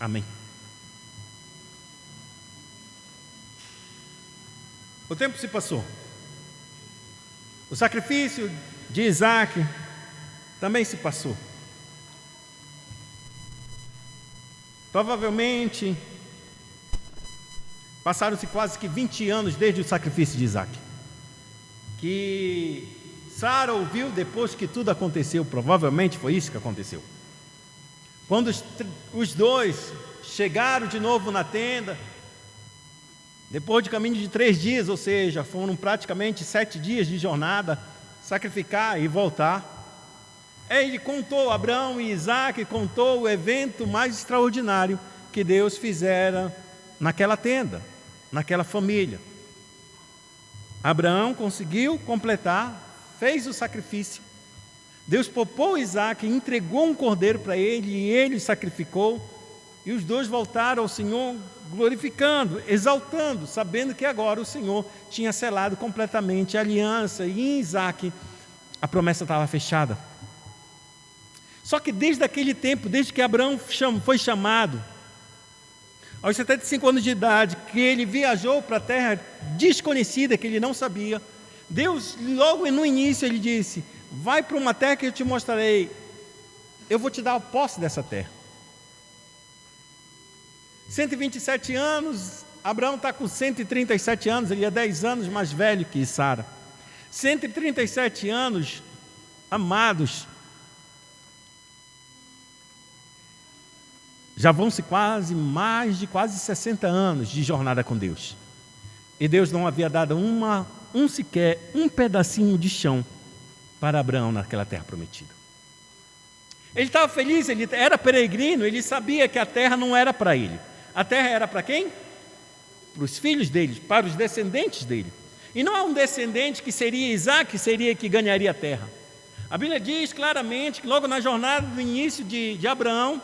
Amém. O tempo se passou. O sacrifício de Isaac também se passou. Provavelmente, passaram-se quase que 20 anos desde o sacrifício de Isaac. Que Sara ouviu depois que tudo aconteceu, provavelmente foi isso que aconteceu. Quando os dois chegaram de novo na tenda, depois de caminho de 3 dias, ou seja, foram praticamente 7 dias de jornada, sacrificar e voltar. Ele contou, Abraão e Isaac contou o evento mais extraordinário que Deus fizera naquela tenda, naquela família. Abraão conseguiu completar, fez o sacrifício. Deus poupou Isaac, entregou um cordeiro para ele e ele sacrificou. E os dois voltaram ao Senhor glorificando, exaltando, sabendo que agora o Senhor tinha selado completamente a aliança. E em Isaac a promessa estava fechada. Só que desde aquele tempo, desde que Abraão foi chamado, aos 75 anos de idade, que ele viajou para a terra desconhecida, que ele não sabia, Deus, logo no início, ele disse: vai para uma terra que eu te mostrarei, eu vou te dar a posse dessa terra. 127 anos, Abraão está com 137 anos, ele é 10 anos mais velho que Sara. 137 anos, amados, já vão-se mais de 60 anos de jornada com Deus. E Deus não havia dado sequer um pedacinho de chão para Abraão naquela terra prometida. Ele estava feliz, ele era peregrino, ele sabia que a terra não era para ele. A terra era para quem? Para os filhos dele, para os descendentes dele. E não há um descendente que seria Isaac, que seria que ganharia a terra. A Bíblia diz claramente que logo na jornada do início de Abraão,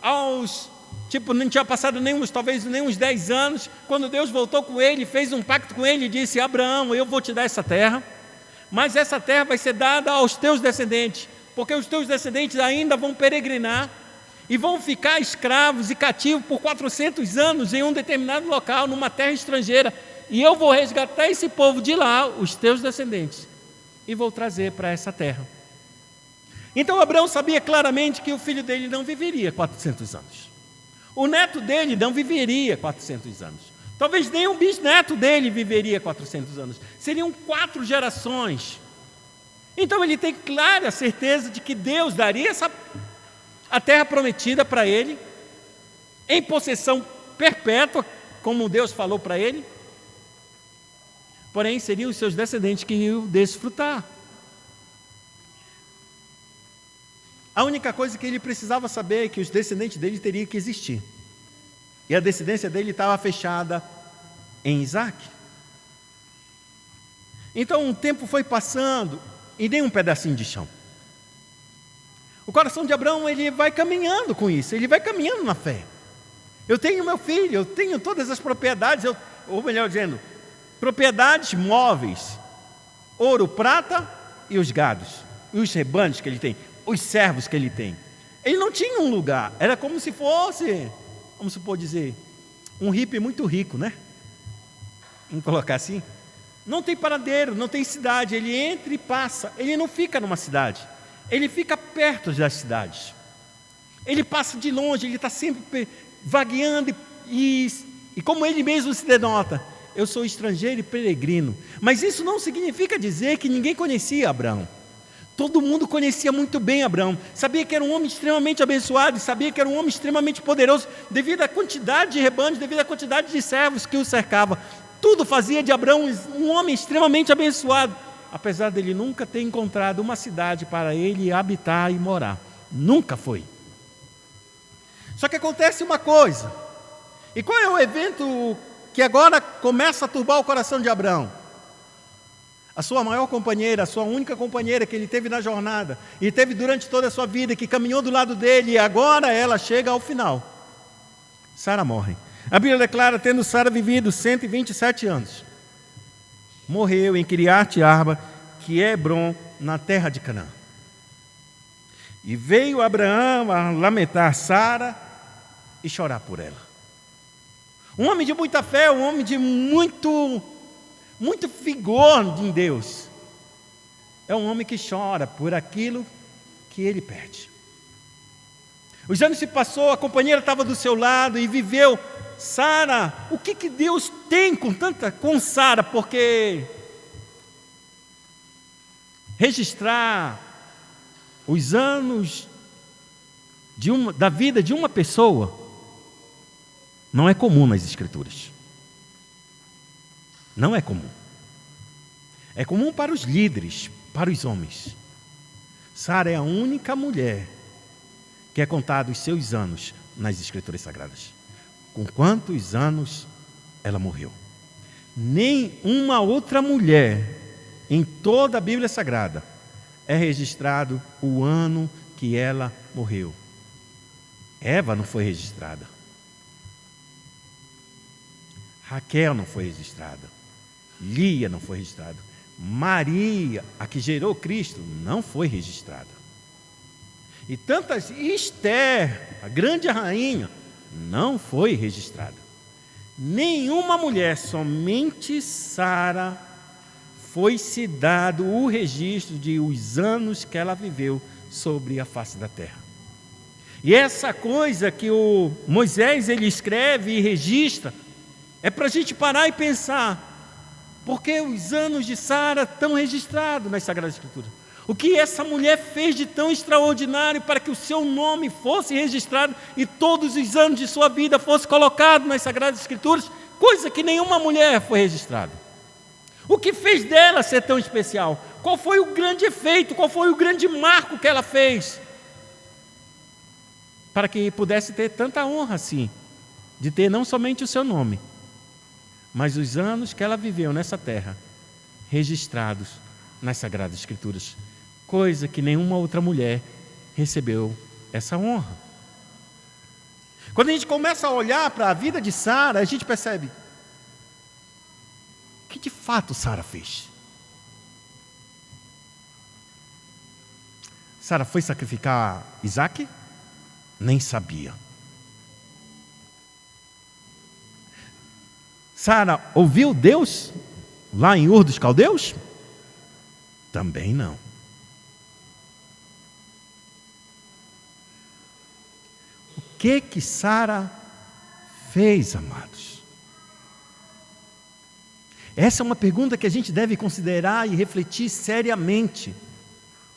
não tinha passado talvez nem uns 10 anos, quando Deus voltou com ele, fez um pacto com ele e disse: Abraão, eu vou te dar essa terra, mas essa terra vai ser dada aos teus descendentes, porque os teus descendentes ainda vão peregrinar e vão ficar escravos e cativos por 400 anos em um determinado local, numa terra estrangeira, e eu vou resgatar esse povo de lá, os teus descendentes, e vou trazer para essa terra. Então Abraão sabia claramente que o filho dele não viveria 400 anos. O neto dele não viveria 400 anos. Talvez nem o bisneto dele viveria 400 anos. Seriam 4 gerações. Então ele tem clara certeza de que Deus daria a terra prometida para ele, em possessão perpétua, como Deus falou para ele. Porém, seriam os seus descendentes que iam desfrutar. A única coisa que ele precisava saber é que os descendentes dele teriam que existir. E a descendência dele estava fechada em Isaac. Então o tempo foi passando e nem um pedacinho de chão. O coração de Abraão, ele vai caminhando com isso, ele vai caminhando na fé. Eu tenho meu filho, eu tenho todas as propriedades, ou melhor dizendo, propriedades móveis, ouro, prata e os gados, e os rebanhos que ele tem, os servos que ele tem. Ele não tinha um lugar, era como se fosse, vamos supor dizer, um hippie muito rico, né? Vamos colocar assim. Não tem paradeiro, não tem cidade, ele entra e passa, ele não fica numa cidade, ele fica perto das cidades. Ele passa de longe, ele está sempre vagueando e como ele mesmo se denota, eu sou estrangeiro e peregrino. Mas isso não significa dizer que ninguém conhecia Abraão. Todo mundo conhecia muito bem Abraão, sabia que era um homem extremamente abençoado, e sabia que era um homem extremamente poderoso, devido à quantidade de rebanhos, devido à quantidade de servos que o cercava. Tudo fazia de Abraão um homem extremamente abençoado, apesar dele nunca ter encontrado uma cidade para ele habitar e morar. Nunca foi. Só que acontece uma coisa, e qual é o evento que agora começa a turbar o coração de Abraão? A sua maior companheira, a sua única companheira que ele teve na jornada, e teve durante toda a sua vida, que caminhou do lado dele, e agora ela chega ao final. Sara morre. A Bíblia declara, tendo Sara vivido 127 anos, morreu em Kiriat Arba, que é Hebrom, na terra de Canaã. E veio Abraão a lamentar Sara, e chorar por ela. Um homem de muita fé, um homem de muito vigor em Deus, é um homem que chora por aquilo que ele perde. Os anos se passou, a companheira estava do seu lado e viveu. Sara, o que Deus tem com Sara? Porque registrar os anos da vida de uma pessoa não é comum nas Escrituras. Não é comum. É comum para os líderes, para os homens. Sara é a única mulher que é contado os seus anos nas Escrituras Sagradas. Com quantos anos ela morreu? Nem uma outra mulher em toda a Bíblia Sagrada é registrado o ano que ela morreu. Eva não foi registrada. Raquel não foi registrada. Lia não foi registrada. Maria, a que gerou Cristo, não foi registrada. E tantas, Esther, a grande rainha, não foi registrada. Nenhuma mulher, somente Sara, foi-se dado o registro de os anos que ela viveu sobre a face da terra. E essa coisa que o Moisés ele escreve e registra, é para a gente parar e pensar, por que os anos de Sara estão registrados nas Sagradas Escrituras? O que essa mulher fez de tão extraordinário para que o seu nome fosse registrado e todos os anos de sua vida fosse colocado nas Sagradas Escrituras, coisa que nenhuma mulher foi registrada. O que fez dela ser tão especial? Qual foi o grande efeito? Qual foi o grande marco que ela fez? Para que pudesse ter tanta honra assim, de ter não somente o seu nome, mas os anos que ela viveu nessa terra, registrados nas Sagradas Escrituras. Coisa que nenhuma outra mulher recebeu essa honra. Quando a gente começa a olhar para a vida de Sara, a gente percebe o que de fato Sara fez. Sara foi sacrificar Isaque? Nem sabia. Sara ouviu Deus lá em Ur dos Caldeus? Também não. O que Sara fez, amados? Essa é uma pergunta que a gente deve considerar e refletir seriamente,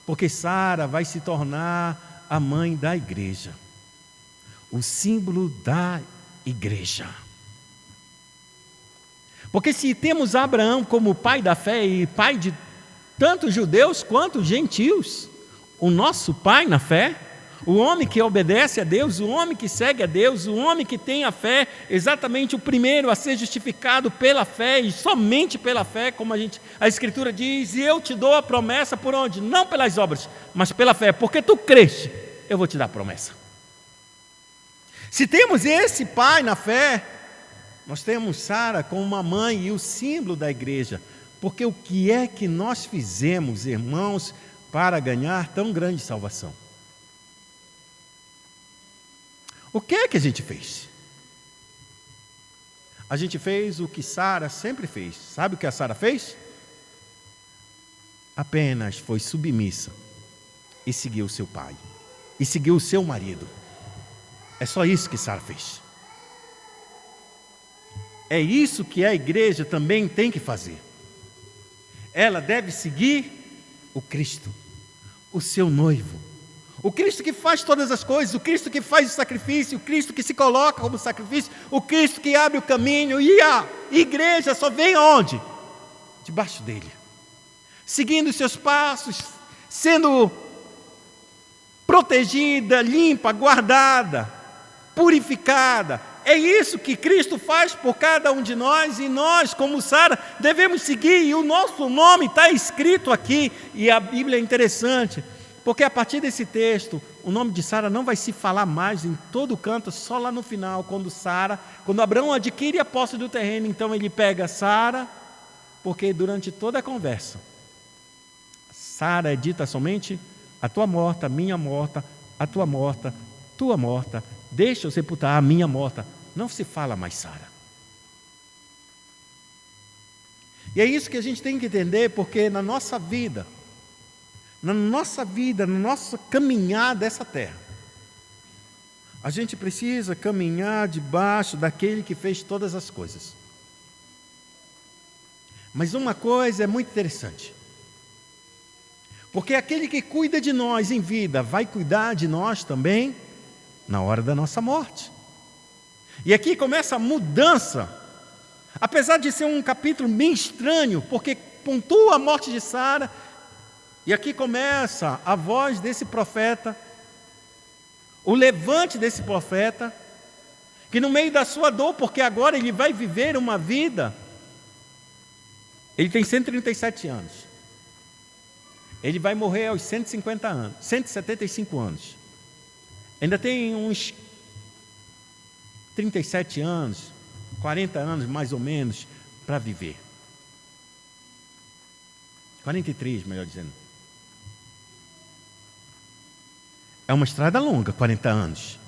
porque Sara vai se tornar a mãe da igreja, o símbolo da igreja. Porque se temos Abraão como pai da fé e pai de tanto judeus quanto gentios, o nosso pai na fé, o homem que obedece a Deus, o homem que segue a Deus, o homem que tem a fé, exatamente o primeiro a ser justificado pela fé e somente pela fé, como a Escritura diz, e eu te dou a promessa por onde? Não pelas obras, mas pela fé, porque tu creste, eu vou te dar a promessa. Se temos esse pai na fé, nós temos Sara como uma mãe e o símbolo da igreja, porque o que é que nós fizemos, irmãos, para ganhar tão grande salvação? O que é que a gente fez? A gente fez o que Sara sempre fez. Sabe o que a Sara fez? Apenas foi submissa e seguiu o seu pai, e seguiu o seu marido. É só isso que Sara fez. É isso que a igreja também tem que fazer. Ela deve seguir o Cristo, o seu noivo. O Cristo que faz todas as coisas, o Cristo que faz o sacrifício, o Cristo que se coloca como sacrifício, o Cristo que abre o caminho, e a igreja só vem aonde? Debaixo dele. Seguindo os seus passos, sendo protegida, limpa, guardada, purificada. É isso que Cristo faz por cada um de nós, e nós, como Sara, devemos seguir, e o nosso nome está escrito aqui, e a Bíblia é interessante, porque a partir desse texto, o nome de Sara não vai se falar mais em todo canto, só lá no final, quando Abraão adquire a posse do terreno, então ele pega Sara, porque durante toda a conversa, Sara é dita somente, a tua morta, minha morta, a tua morta, tua morta, deixa eu sepultar a minha morta. Não se fala mais Sara. E é isso que a gente tem que entender, porque na nossa vida, na nossa caminhada dessa terra, a gente precisa caminhar debaixo daquele que fez todas as coisas. Mas uma coisa é muito interessante, porque aquele que cuida de nós em vida vai cuidar de nós também na hora da nossa morte. E aqui começa a mudança, apesar de ser um capítulo bem estranho, porque pontua a morte de Sara, e aqui começa a voz desse profeta, o levante desse profeta, que no meio da sua dor, porque agora ele vai viver uma vida, ele tem 137 anos, ele vai morrer aos 150 anos, 175 anos, ainda tem uns 37 anos, 40 anos mais ou menos, para viver. 43, melhor dizendo. É uma estrada longa, 40 anos.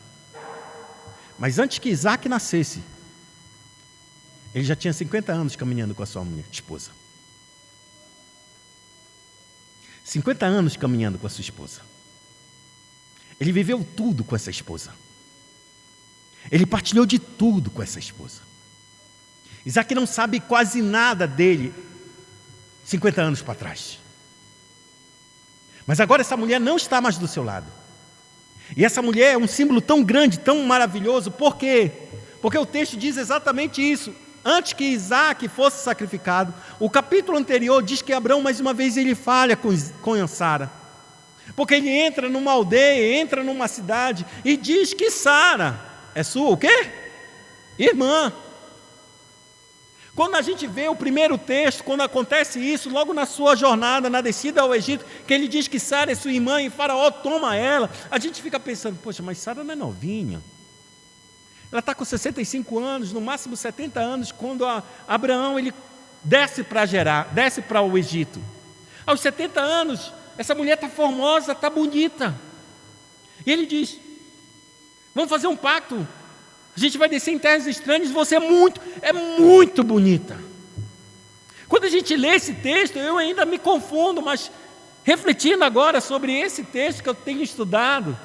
Mas antes que Isaac nascesse, ele já tinha 50 anos caminhando com a sua esposa. 50 anos caminhando com a sua esposa. Ele viveu tudo com essa esposa. Ele partilhou de tudo com essa esposa. Isaac não sabe quase nada dele 50 anos para trás. Mas agora essa mulher não está mais do seu lado. E essa mulher é um símbolo tão grande, tão maravilhoso. Por quê? Porque o texto diz exatamente isso. Antes que Isaac fosse sacrificado, o capítulo anterior diz que Abraão, mais uma vez, ele falha com Sara. Porque ele entra numa aldeia, entra numa cidade e diz que Sara é sua, o quê? Irmã. Quando a gente vê o primeiro texto, quando acontece isso, logo na sua jornada, na descida ao Egito, que ele diz que Sara é sua irmã e Faraó toma ela, a gente fica pensando, poxa, mas Sara não é novinha. Ela está com 65 anos, no máximo 70 anos, quando Abraão ele desce para Gerar, desce para o Egito. Aos 70 anos, essa mulher está formosa, está bonita. E ele diz, vamos fazer um pacto. A gente vai descer em terras estranhas, você é muito bonita. Quando a gente lê esse texto, eu ainda me confundo, mas refletindo agora sobre esse texto que eu tenho estudado,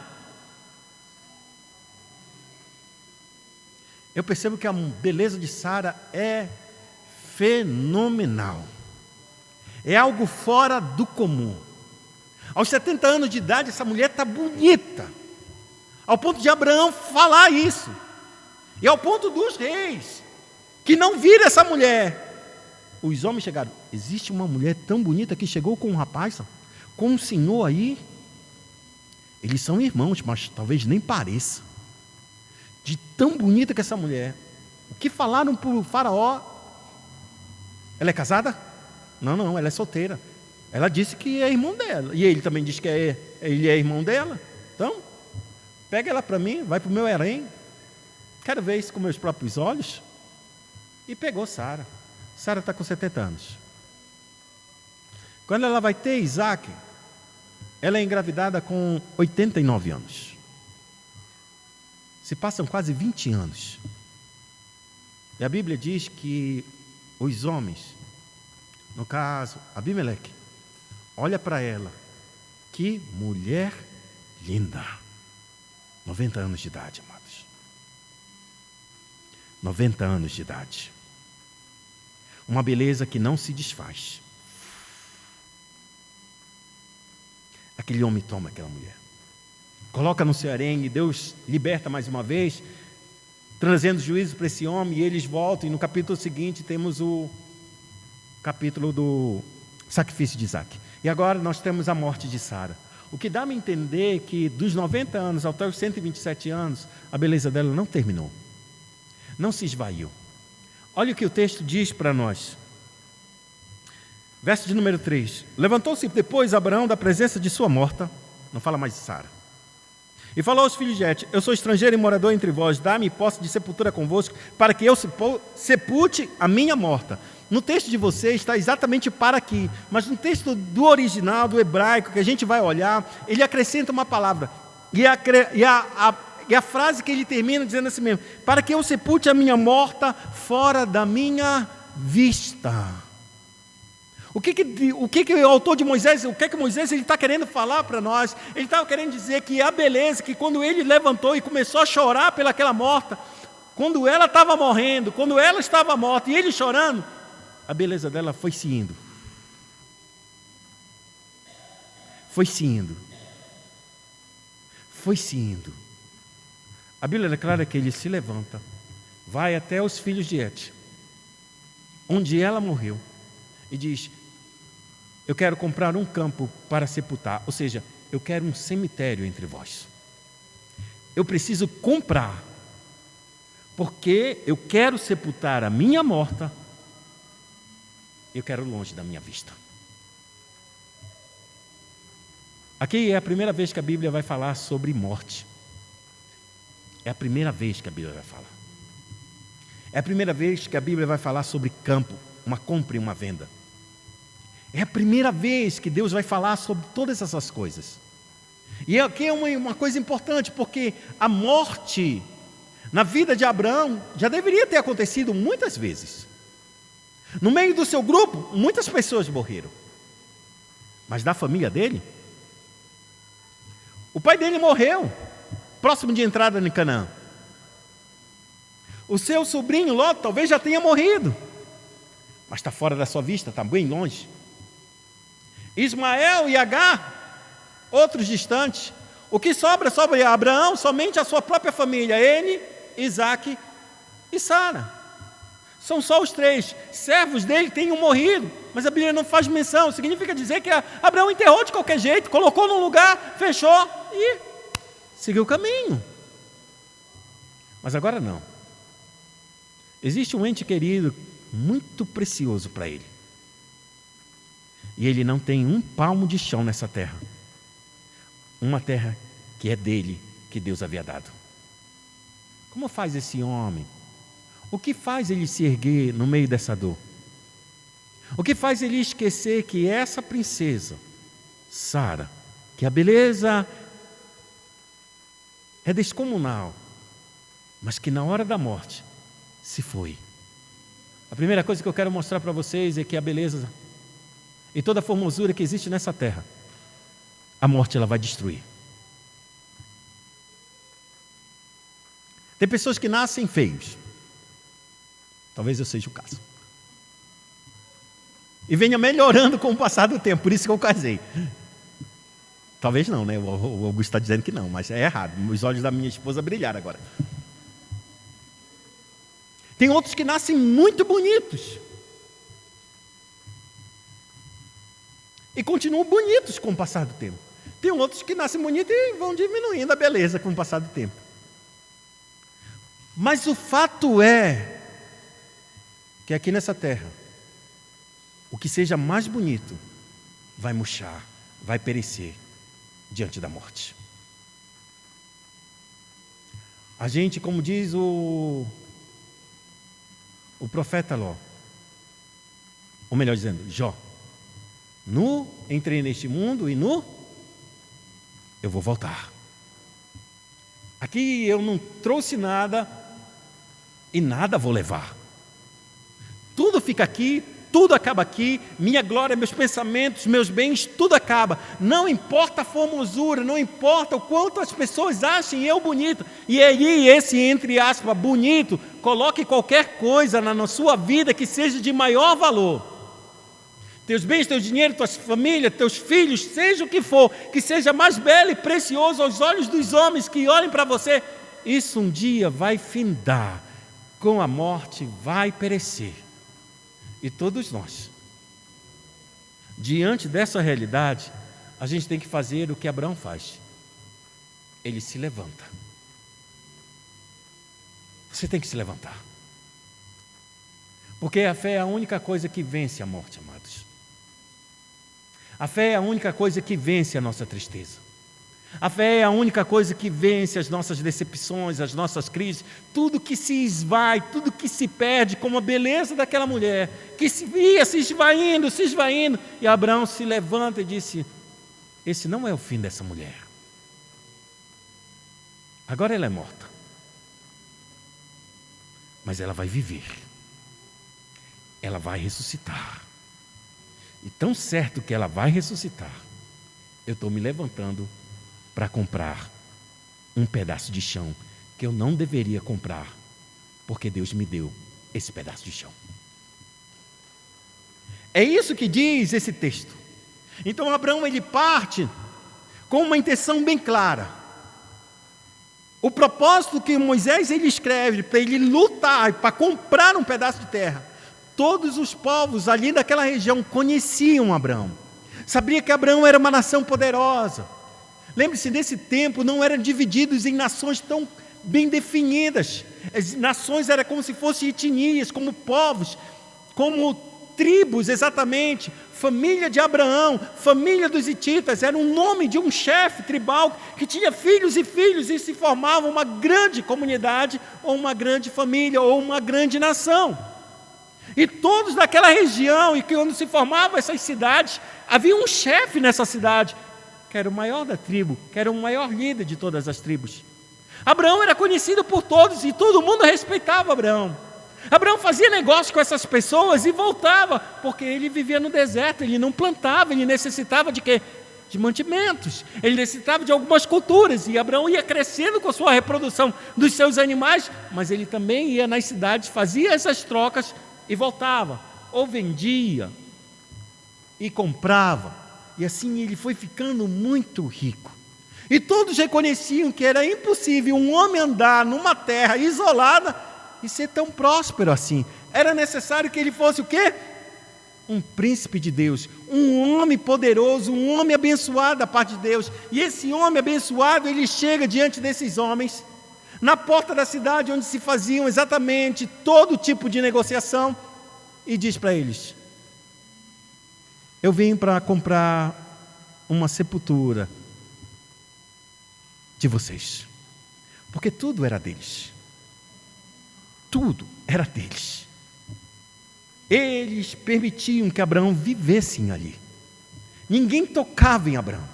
eu percebo que a beleza de Sara é fenomenal. É algo fora do comum. Aos 70 anos de idade, essa mulher está bonita, ao ponto de Abraão falar isso. E ao ponto dos reis, que não viram essa mulher. Os homens chegaram, existe uma mulher tão bonita que chegou com um rapaz, com um senhor aí. Eles são irmãos, mas talvez nem pareça. De tão bonita que essa mulher. O que falaram para o faraó? Ela é casada? Não, ela é solteira. Ela disse que é irmão dela. E ele também disse que ele é irmão dela. Então, pega ela para mim, vai para o meu harém. Quero ver isso com meus próprios olhos. E pegou Sara. Sara está com 70 anos. Quando ela vai ter Isaac, ela é engravidada com 89 anos. Se passam quase 20 anos. E a Bíblia diz que os homens, no caso, Abimeleque, olha para ela. Que mulher linda. 90 anos de idade, amados. 90 anos de idade. Uma beleza que não se desfaz. Aquele homem toma aquela mulher, coloca no seu harém, e Deus liberta mais uma vez, trazendo juízo para esse homem, e eles voltam, e no capítulo seguinte temos o capítulo do sacrifício de Isaac. E agora nós temos a morte de Sara. O que dá-me a entender que dos 90 anos até os 127 anos, a beleza dela não terminou. Não se esvaiu. Olha o que o texto diz para nós. Verso de número 3. Levantou-se depois Abraão da presença de sua morta, não fala mais de Sara, e falou aos filhos de Et: eu sou estrangeiro e morador entre vós, dá-me posse de sepultura convosco, para que eu sepulte a minha morta. No texto de vocês está exatamente para aqui, mas no texto do original, do hebraico, que a gente vai olhar, ele acrescenta uma palavra, E a frase que ele termina dizendo assim mesmo: para que eu sepulte a minha morta fora da minha vista. O que o autor de Moisés, o que Moisés está querendo falar para nós? Ele estava querendo dizer que a beleza, que quando ele levantou e começou a chorar pelaquela morta, quando ela estava morrendo, quando ela estava morta e ele chorando, a beleza dela foi se indo. Foi se indo. Foi se indo. A Bíblia declara que ele se levanta, vai até os filhos de Et, onde ela morreu, e diz: eu quero comprar um campo para sepultar, ou seja, eu quero um cemitério entre vós. Eu preciso comprar, porque eu quero sepultar a minha morta, eu quero longe da minha vista. Aqui é a primeira vez que a Bíblia vai falar sobre morte. É a primeira vez que a Bíblia vai falar. É a primeira vez que a Bíblia vai falar sobre campo, uma compra e uma venda. É a primeira vez que Deus vai falar sobre todas essas coisas. E aqui é uma coisa importante, porque a morte na vida de Abraão já deveria ter acontecido muitas vezes. No meio do seu grupo, muitas pessoas morreram. Mas da família dele, o pai dele morreu, próximo de entrada em Canaã. O seu sobrinho Ló talvez já tenha morrido, mas está fora da sua vista, está bem longe. Ismael e Agar, outros distantes. O que sobra sobre Abraão? Somente a sua própria família, ele, Isaque e Sara. São só os três. Servos dele tenham morrido, mas a Bíblia não faz menção. Significa dizer que Abraão enterrou de qualquer jeito, colocou num lugar, fechou e seguiu o caminho. Mas agora não. Existe um ente querido muito precioso para ele. E ele não tem um palmo de chão nessa terra. Uma terra que é dele, que Deus havia dado. Como faz esse homem? O que faz ele se erguer no meio dessa dor? O que faz ele esquecer que essa princesa, Sara, que a beleza é descomunal, mas que na hora da morte se foi? A primeira coisa que eu quero mostrar para vocês é que a beleza e toda a formosura que existe nessa terra, a morte ela vai destruir. Tem pessoas que nascem feios. Talvez eu seja o caso. E venha melhorando com o passar do tempo, por isso que eu casei. Talvez não, né? O Augusto está dizendo que não, mas é errado. Os olhos da minha esposa brilharam agora. Tem outros que nascem muito bonitos. E continuam bonitos com o passar do tempo. Tem outros que nascem bonitos e vão diminuindo a beleza com o passar do tempo. Mas o fato é que aqui nessa terra, o que seja mais bonito vai murchar, vai perecer diante da morte. A gente, como diz o profeta Ló, ou melhor dizendo, Jó, nu entrei neste mundo e nu eu vou voltar. Aqui eu não trouxe nada e nada vou levar. Tudo fica aqui, tudo acaba aqui, minha glória, meus pensamentos, meus bens, tudo acaba. Não importa a formosura, não importa o quanto as pessoas achem eu bonito. E aí esse, entre aspas, bonito, coloque qualquer coisa na sua vida que seja de maior valor. Teus bens, teu dinheiro, tua família, teus filhos, seja o que for, que seja mais belo e precioso aos olhos dos homens que olhem para você, isso um dia vai findar, com a morte vai perecer. E todos nós, diante dessa realidade, a gente tem que fazer o que Abraão faz. Ele se levanta. Você tem que se levantar. Porque a fé é a única coisa que vence a morte, amados. A fé é a única coisa que vence a nossa tristeza. A fé é a única coisa que vence as nossas decepções, as nossas crises, tudo que se esvai, tudo que se perde, como a beleza daquela mulher, que se ia se esvaindo, e Abraão se levanta e disse: esse não é o fim dessa mulher. Agora ela é morta. Mas ela vai viver. Ela vai ressuscitar. E tão certo que ela vai ressuscitar, eu estou me levantando para comprar um pedaço de chão que eu não deveria comprar, porque Deus me deu esse pedaço de chão. É isso que diz esse texto. Então Abraão, ele parte com uma intenção bem clara. O propósito que Moisés ele escreve para ele lutar, para comprar um pedaço de terra. Todos os povos ali daquela região conheciam Abraão. Sabia que Abraão era uma nação poderosa. Lembre-se, nesse tempo não eram divididos em nações tão bem definidas. As nações eram como se fossem etnias, como povos, como tribos exatamente. Família de Abraão, família dos hititas, era um nome de um chefe tribal que tinha filhos e se formava uma grande comunidade, ou uma grande família, ou uma grande nação. E todos daquela região, e que quando se formavam essas cidades, havia um chefe nessa cidade, que era o maior da tribo, que era o maior líder de todas as tribos. Abraão era conhecido por todos e todo mundo respeitava Abraão. Abraão fazia negócio com essas pessoas e voltava, porque ele vivia no deserto, ele não plantava, ele necessitava de quê? De mantimentos, ele necessitava de algumas culturas, e Abraão ia crescendo com a sua reprodução dos seus animais, mas ele também ia nas cidades, fazia essas trocas e voltava, ou vendia e comprava, e assim ele foi ficando muito rico. E todos reconheciam que era impossível um homem andar numa terra isolada e ser tão próspero assim. Era necessário que ele fosse o quê? Um príncipe de Deus, um homem poderoso, um homem abençoado da parte de Deus. E esse homem abençoado, ele chega diante desses homens, na porta da cidade onde se faziam exatamente todo tipo de negociação, e diz para eles: eu vim para comprar uma sepultura de vocês, porque tudo era deles. Tudo era deles. Eles permitiam que Abraão vivesse ali. Ninguém tocava em Abraão.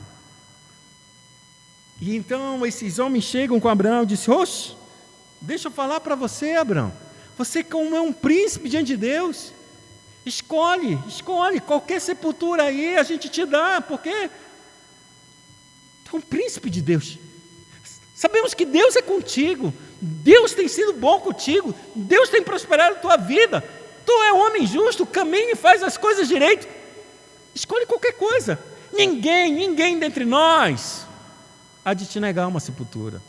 E então esses homens chegam com Abraão e dizem: oxe, deixa eu falar para você, Abraão. Você, como é um príncipe diante de Deus, escolhe qualquer sepultura aí, a gente te dá, porque tu é um príncipe de Deus. Sabemos que Deus é contigo, Deus tem sido bom contigo, Deus tem prosperado a tua vida, tu é um homem justo, caminha e faz as coisas direito, escolhe qualquer coisa. Ninguém dentre nós há de te negar uma sepultura.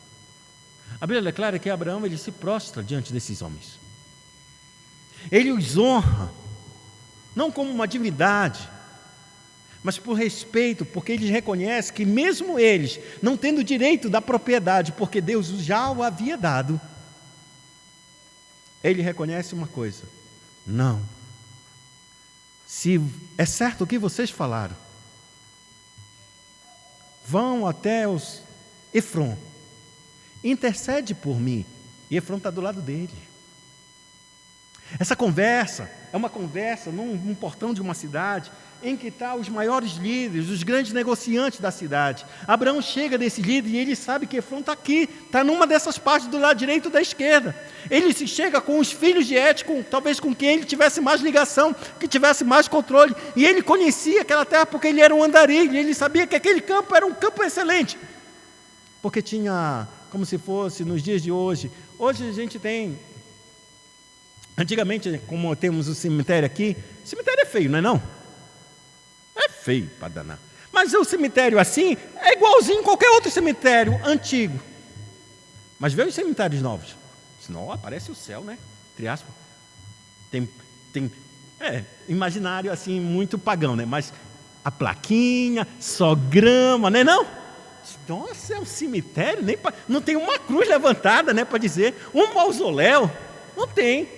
A Bíblia declara que Abraão, ele se prostra diante desses homens, ele os honra, não como uma divindade, mas por respeito, porque eles reconhecem que mesmo eles, não tendo direito da propriedade, porque Deus já o havia dado, ele reconhece uma coisa: não, se é certo o que vocês falaram, vão até os Efron, intercede por mim, e Efron está do lado dele. Essa conversa é uma conversa num portão de uma cidade, em que estão os maiores líderes, os grandes negociantes da cidade. Abraão chega nesse líder e ele sabe que Efron está aqui, está numa dessas partes do lado direito ou da esquerda. Ele se chega com os filhos de Et, talvez com quem ele tivesse mais ligação, que tivesse mais controle. E ele conhecia aquela terra porque ele era um andarilho, e ele sabia que aquele campo era um campo excelente. Porque tinha, como se fosse nos dias de hoje. Hoje a gente tem... Antigamente, como temos o cemitério aqui, o cemitério é feio, não é não? É feio para danar. Mas o cemitério assim é igualzinho a qualquer outro cemitério antigo. Mas vê os cemitérios novos. Senão aparece o céu, né? Entre aspas. Tem imaginário assim muito pagão, né? Mas a plaquinha, só grama, né não? Nossa, é um cemitério, não tem uma cruz levantada, né, para dizer, um mausoléu. Não tem.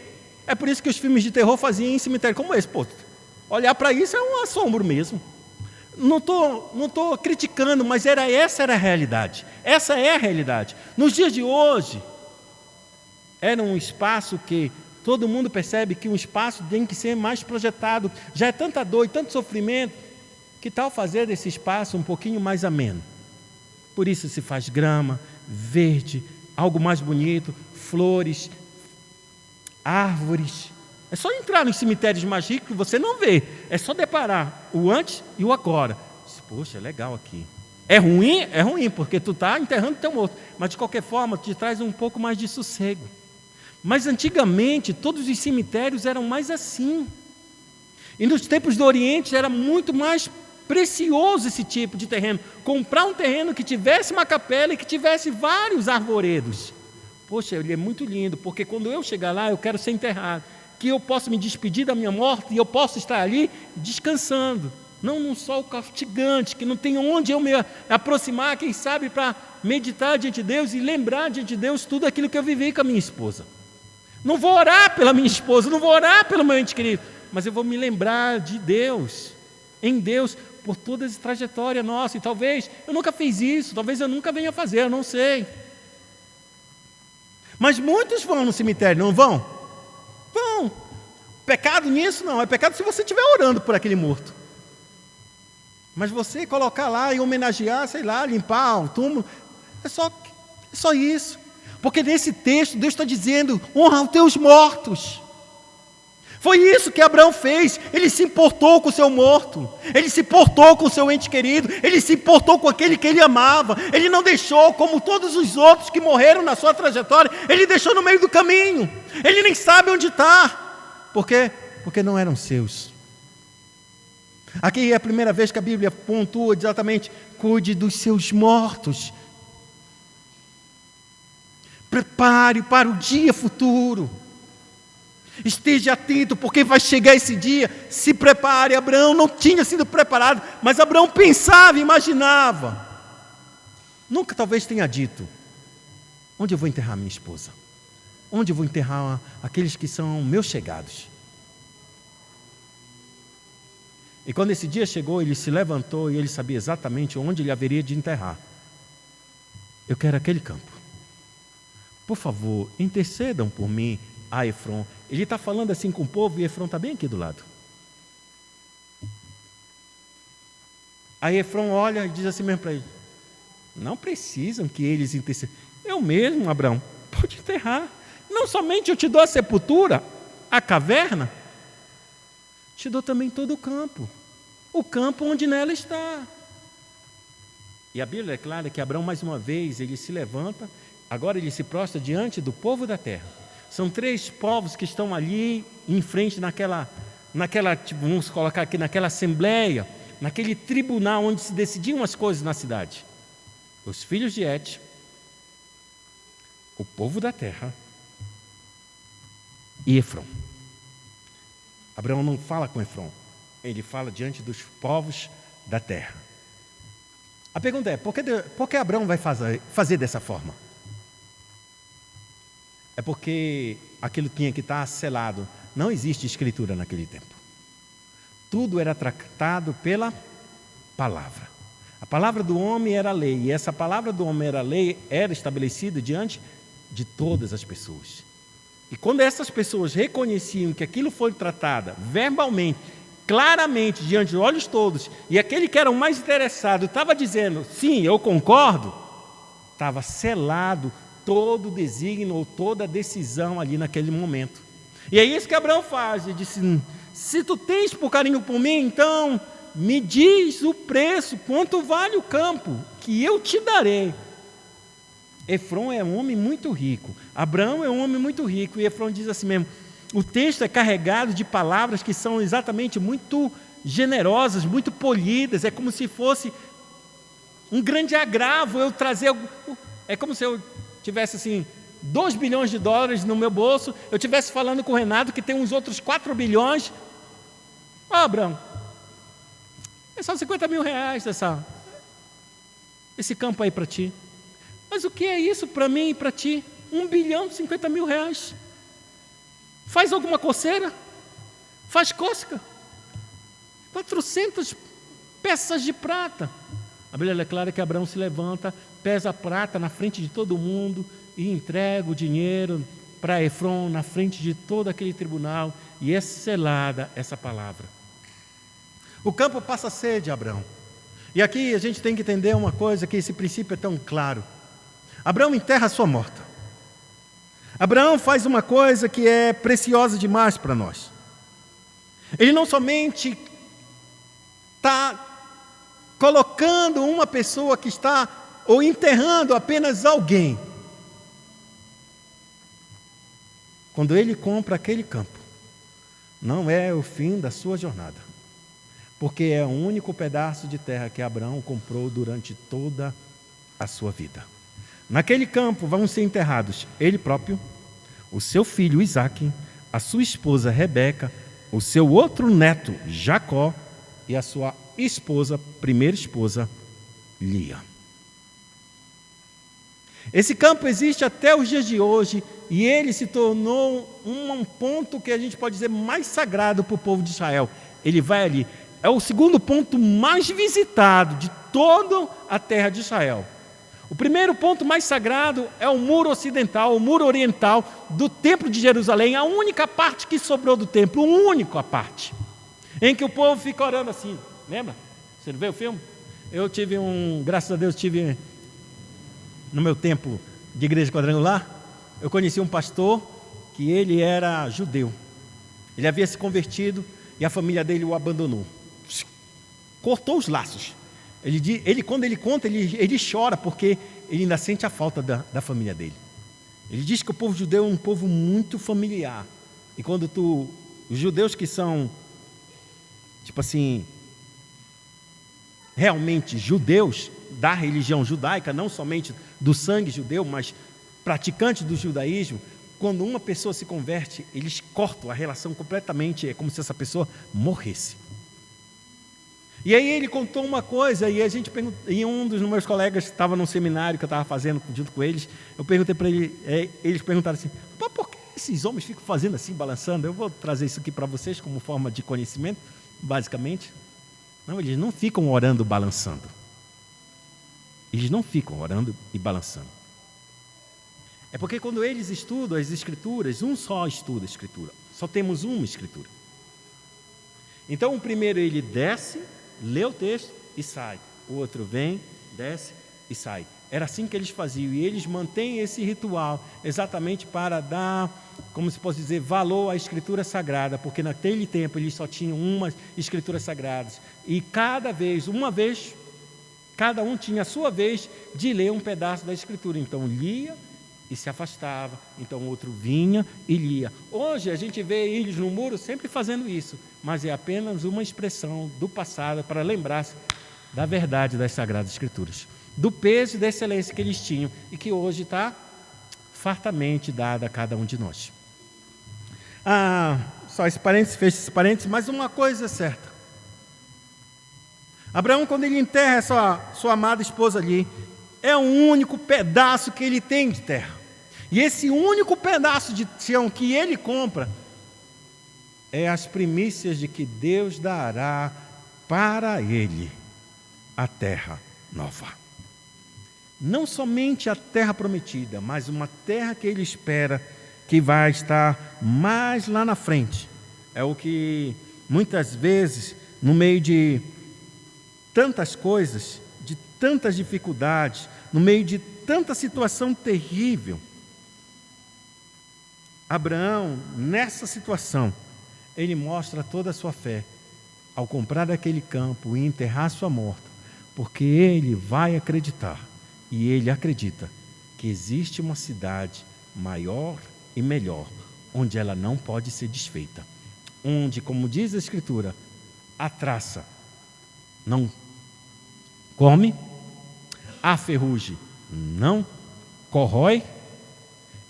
É por isso que os filmes de terror faziam em cemitério como esse. Pô, olhar para isso é um assombro mesmo. Não tô criticando, mas essa era a realidade. Essa é a realidade. Nos dias de hoje, era um espaço que todo mundo percebe que um espaço tem que ser mais projetado. Já é tanta dor e tanto sofrimento, que tal fazer desse espaço um pouquinho mais ameno? Por isso se faz grama, verde, algo mais bonito, flores, árvores. É só entrar nos cemitérios mais ricos que você não vê. É só deparar o antes e o agora. Poxa, é legal aqui. É ruim? É ruim, porque tu está enterrando teu morto. Mas, de qualquer forma, te traz um pouco mais de sossego. Mas, antigamente, todos os cemitérios eram mais assim. E nos tempos do Oriente era muito mais precioso esse tipo de terreno. Comprar um terreno que tivesse uma capela e que tivesse vários arvoredos. Poxa, ele é muito lindo, porque quando eu chegar lá, eu quero ser enterrado. Que eu possa me despedir da minha morte e eu possa estar ali descansando. Não num sol castigante, que não tem onde eu me aproximar, quem sabe, para meditar diante de Deus e lembrar diante de Deus tudo aquilo que eu vivi com a minha esposa. Não vou orar pela minha esposa, não vou orar pelo meu ente querido, mas eu vou me lembrar de Deus, em Deus, por toda essa trajetória nossa. E talvez eu nunca fiz isso, talvez eu nunca venha fazer, eu não sei. Mas muitos vão no cemitério, não vão? Vão. Pecado nisso não, é pecado se você estiver orando por aquele morto. Mas você colocar lá e homenagear, sei lá, limpar o túmulo, é só isso. Porque nesse texto Deus está dizendo, honra os teus mortos. Foi isso que Abraão fez. Ele se importou com o seu morto. Ele se importou com o seu ente querido. Ele se importou com aquele que ele amava. Ele não deixou, como todos os outros que morreram na sua trajetória, ele deixou no meio do caminho. Ele nem sabe onde está. Por quê? Porque não eram seus. Aqui é a primeira vez que a Bíblia pontua exatamente: cuide dos seus mortos. Prepare para o dia futuro. Esteja atento, porque vai chegar esse dia. Se prepare. Abraão não tinha sido preparado, mas Abraão pensava, imaginava. Nunca talvez tenha dito: onde eu vou enterrar minha esposa? Onde eu vou enterrar aqueles que são meus chegados? E quando esse dia chegou, ele se levantou e ele sabia exatamente onde ele haveria de enterrar. Eu quero aquele campo. Por favor, intercedam por mim a Efron. Ele está falando assim com o povo e Efron está bem aqui do lado. Aí Efron olha e diz assim mesmo para ele: não precisam que eles intercedam. Eu mesmo, Abraão, pode enterrar. Não somente eu te dou a sepultura, a caverna, te dou também todo o campo onde nela está. E a Bíblia é clara que Abraão, mais uma vez, ele se levanta, agora ele se prostra diante do povo da terra. São 3 povos que estão ali em frente naquela vamos colocar aqui, naquela assembleia, naquele tribunal onde se decidiam as coisas na cidade. Os filhos de Et, o povo da terra e Efron. Abraão não fala com Efron, ele fala diante dos povos da terra. A pergunta é, por que Abraão vai fazer dessa forma? É porque aquilo tinha que estar selado. Não existe escritura naquele tempo. Tudo era tratado pela palavra. A palavra do homem era a lei, e essa palavra do homem era a lei, era estabelecida diante de todas as pessoas. E quando essas pessoas reconheciam que aquilo foi tratado verbalmente, claramente, diante de olhos todos, e aquele que era o mais interessado estava dizendo, sim, eu concordo, estava selado todo o desígnio ou toda a decisão ali naquele momento. E é isso que Abraão faz. Ele disse: se tu tens por carinho por mim, então me diz o preço, quanto vale o campo, que eu te darei. Efron é um homem muito rico, Abraão é um homem muito rico, e Efron diz assim mesmo. O texto é carregado de palavras que são exatamente muito generosas, muito polidas. É como se fosse um grande agravo eu trazer. É como se eu tivesse assim $2 bilhões no meu bolso, eu estivesse falando com o Renato que tem uns outros 4 bilhões. Abraão, é só R$50 mil esse campo aí para ti. Mas o que é isso para mim e para ti? R$1 bilhão, R$50 mil. Faz alguma coceira? Faz cócega? 400 peças de prata. A Bíblia é clara que Abraão se levanta, pesa a prata na frente de todo mundo e entrega o dinheiro para Efron na frente de todo aquele tribunal, e é selada essa palavra. O campo passa a ser de Abraão. E aqui a gente tem que entender uma coisa, que esse princípio é tão claro. Abraão enterra a sua morta. Abraão faz uma coisa que é preciosa demais para nós. Ele não somente está colocando uma pessoa que está, ou enterrando apenas alguém. Quando ele compra aquele campo, não é o fim da sua jornada, porque é o único pedaço de terra que Abraão comprou durante toda a sua vida. Naquele campo vão ser enterrados ele próprio, o seu filho Isaque, a sua esposa Rebeca, o seu outro neto Jacó e a sua esposa, primeira esposa, Lia. Esse campo existe até os dias de hoje e ele se tornou um ponto que a gente pode dizer mais sagrado para o povo de Israel. Ele vai ali, é o segundo ponto mais visitado de toda a terra de Israel. O primeiro ponto mais sagrado é o muro ocidental, o muro oriental do Templo de Jerusalém, a única parte que sobrou do templo, a única parte, em que o povo fica orando assim. Lembra? Você não viu o filme? Eu tive graças a Deus, no meu tempo de igreja quadrangular, eu conheci um pastor que ele era judeu. Ele havia se convertido e a família dele o abandonou. Cortou os laços. Quando ele conta, ele chora porque ele ainda sente a falta da família dele. Ele diz que o povo judeu é um povo muito familiar. E quando os judeus que são, tipo assim, realmente judeus da religião judaica, não somente do sangue judeu, mas praticantes do judaísmo, quando uma pessoa se converte, eles cortam a relação completamente, é como se essa pessoa morresse. E aí ele contou uma coisa, e um dos meus colegas que estava num seminário que eu estava fazendo junto com eles, eu perguntei para ele, eles perguntaram assim, por que esses homens ficam fazendo assim, balançando? Eu vou trazer isso aqui para vocês como forma de conhecimento, basicamente. Não, eles não ficam orando balançando. Eles não ficam orando e balançando. É porque quando eles estudam as escrituras, um só estuda a escritura. Só temos uma escritura. Então o primeiro ele desce, lê o texto e sai. O outro vem, desce e sai. Era assim que eles faziam. E eles mantêm esse ritual exatamente para dar, como se pode dizer, valor à escritura sagrada. Porque naquele tempo eles só tinham uma escritura sagrada. E uma vez, cada um tinha a sua vez de ler um pedaço da escritura. Então lia e se afastava. Então o outro vinha e lia. Hoje a gente vê eles no muro sempre fazendo isso. Mas é apenas uma expressão do passado para lembrar-se da verdade das Sagradas Escrituras. Do peso e da excelência que eles tinham e que hoje está fartamente dada a cada um de nós. Só esse parênteses, fecha esse parênteses, mas uma coisa é certa. Abraão, quando ele enterra sua amada esposa ali, é o único pedaço que ele tem de terra. E esse único pedaço de chão que ele compra é as primícias de que Deus dará para ele a terra nova. Não somente a terra prometida, mas uma terra que ele espera que vai estar mais lá na frente. É o que muitas vezes, no meio de tantas coisas, de tantas dificuldades, no meio de tanta situação terrível, Abraão, nessa situação, ele mostra toda a sua fé ao comprar aquele campo e enterrar sua morta, porque ele vai acreditar, e ele acredita, que existe uma cidade maior e melhor, onde ela não pode ser desfeita, onde, como diz a Escritura, a traça não come, a ferrugem não corrói,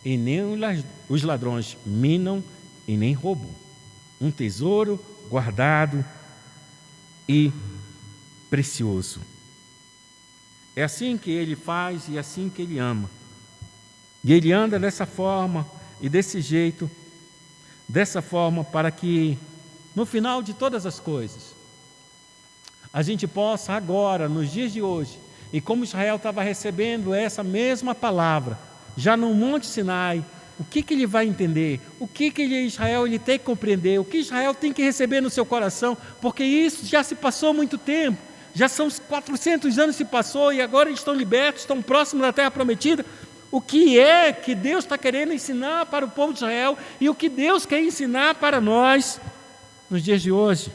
e nem os ladrões minam e nem roubam. Um tesouro guardado e precioso. É assim que ele faz e é assim que ele ama. E ele anda dessa forma e desse jeito, dessa forma para que, no final de todas as coisas, a gente possa agora, nos dias de hoje, e como Israel estava recebendo essa mesma palavra, já no Monte Sinai, o que ele vai entender? O que Israel ele tem que compreender? O que Israel tem que receber no seu coração? Porque isso já se passou há muito tempo. Já são 400 anos que se passou e agora eles estão libertos, estão próximos da terra prometida. o que é que Deus está querendo ensinar para o povo de Israel e o que Deus quer ensinar para nós nos dias de hoje.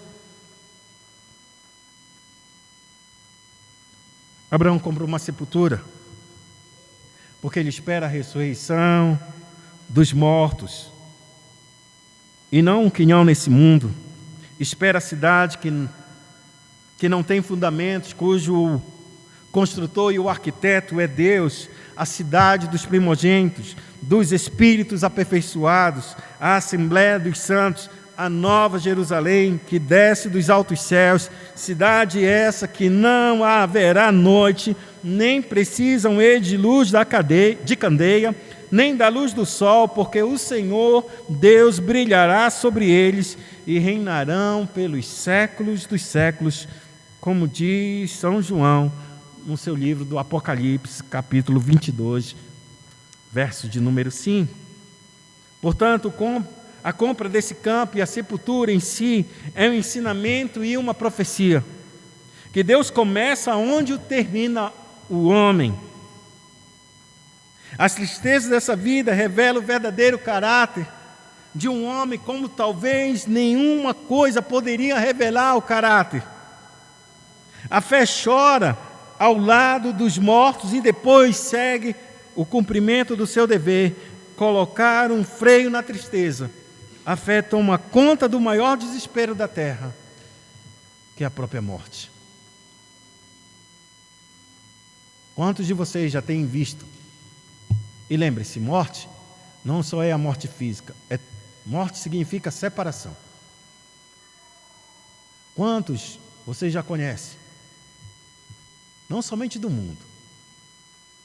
Abraão comprou uma sepultura porque ele espera a ressurreição dos mortos e não um quinhão nesse mundo. Espera a cidade que não tem fundamentos, cujo construtor e o arquiteto é Deus, a cidade dos primogênitos, dos espíritos aperfeiçoados, a Assembleia dos Santos, a Nova Jerusalém, que desce dos altos céus, cidade essa que não haverá noite, nem precisam eles de luz de candeia, nem da luz do sol, porque o Senhor Deus brilhará sobre eles e reinarão pelos séculos dos séculos, como diz São João no seu livro do Apocalipse, capítulo 22, verso de número 5. Portanto, a compra desse campo e a sepultura em si é um ensinamento e uma profecia, que Deus começa onde termina o homem. As tristezas dessa vida revelam o verdadeiro caráter de um homem, como talvez nenhuma coisa poderia revelar o caráter. A fé chora ao lado dos mortos e depois segue o cumprimento do seu dever, colocar um freio na tristeza. A fé toma conta do maior desespero da terra, que é a própria morte. Quantos de vocês já têm visto? E lembre-se, morte não só é a morte física, morte significa separação. Quantos vocês já conhecem? Não somente do mundo,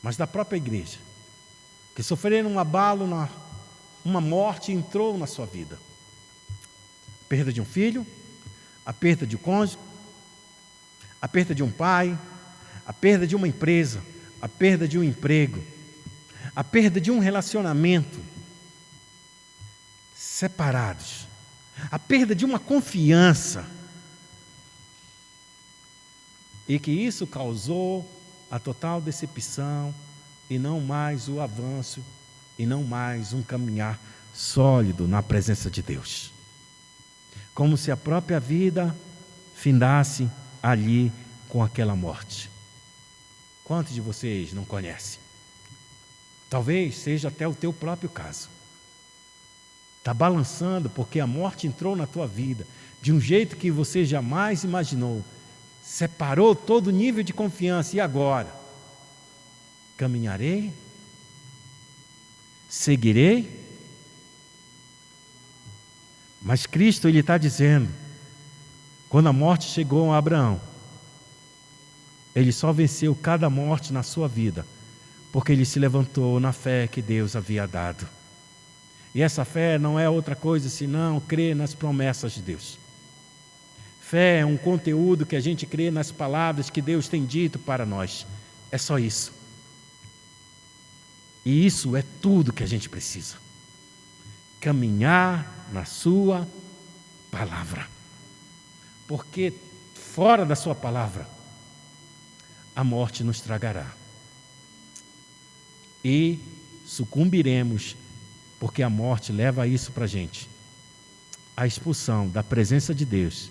mas da própria igreja, que sofreram um abalo, uma morte entrou na sua vida. A perda de um filho, a perda de um cônjuge, a perda de um pai, a perda de uma empresa, a perda de um emprego, a perda de um relacionamento, separados, a perda de uma confiança, e que isso causou a total decepção e não mais o avanço e não mais um caminhar sólido na presença de Deus. Como se a própria vida findasse ali com aquela morte. Quantos de vocês não conhecem? Talvez seja até o teu próprio caso. Está balançando porque a morte entrou na tua vida de um jeito que você jamais imaginou. Separou todo nível de confiança. E agora? Caminharei? Seguirei? Mas Cristo, Ele está dizendo, quando a morte chegou a Abraão, Ele só venceu cada morte na sua vida, porque Ele se levantou na fé que Deus havia dado. E essa fé não é outra coisa senão crer nas promessas de Deus. Fé é um conteúdo que a gente crê nas palavras que Deus tem dito para nós. É só isso. E isso é tudo que a gente precisa. Caminhar na sua palavra. Porque fora da sua palavra, a morte nos tragará. E sucumbiremos, porque a morte leva a isso para a gente. A expulsão da presença de Deus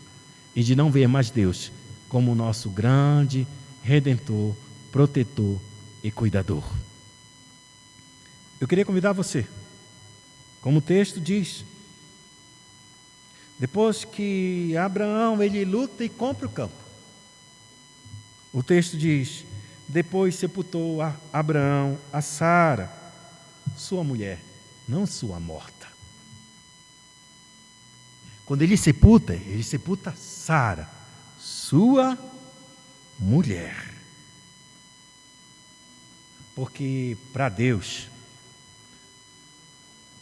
e de não ver mais Deus como o nosso grande Redentor, protetor e cuidador. Eu queria convidar você, como o texto diz, depois que Abraão ele luta e compra o campo, o texto diz, depois sepultou Abraão a Sara, sua mulher, não sua morta. Quando ele sepulta Sara, sua mulher. Porque para Deus,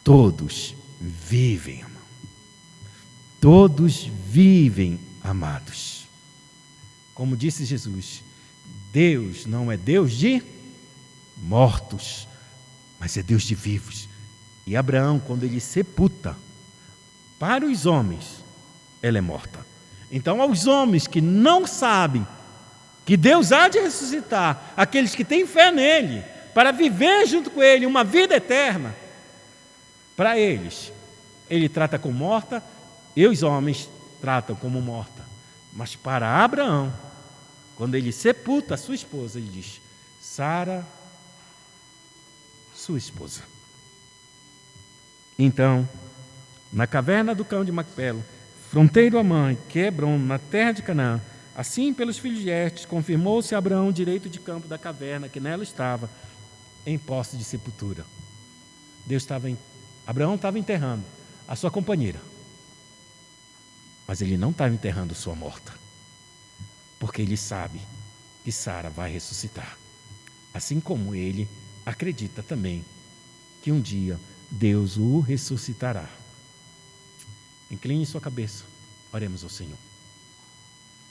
todos vivem, irmão. Todos vivem amados. Como disse Jesus, Deus não é Deus de mortos, mas é Deus de vivos. E Abraão, quando ele sepulta, para os homens, ela é morta. Então, aos homens que não sabem que Deus há de ressuscitar, aqueles que têm fé nele, para viver junto com Ele uma vida eterna, para eles, Ele trata como morta e os homens tratam como morta. Mas para Abraão, quando ele sepulta a sua esposa, ele diz: Sara, sua esposa. Então, na caverna do cão de Macpelo, fronteiro a mãe, que é Hebrom, na terra de Canaã, assim pelos filhos de Estes, confirmou-se a Abraão o direito de campo da caverna que nela estava, em posse de sepultura. Abraão estava enterrando a sua companheira, mas ele não estava enterrando sua morta, porque ele sabe que Sara vai ressuscitar, assim como ele acredita também que um dia Deus o ressuscitará. Incline sua cabeça, oremos ao Senhor.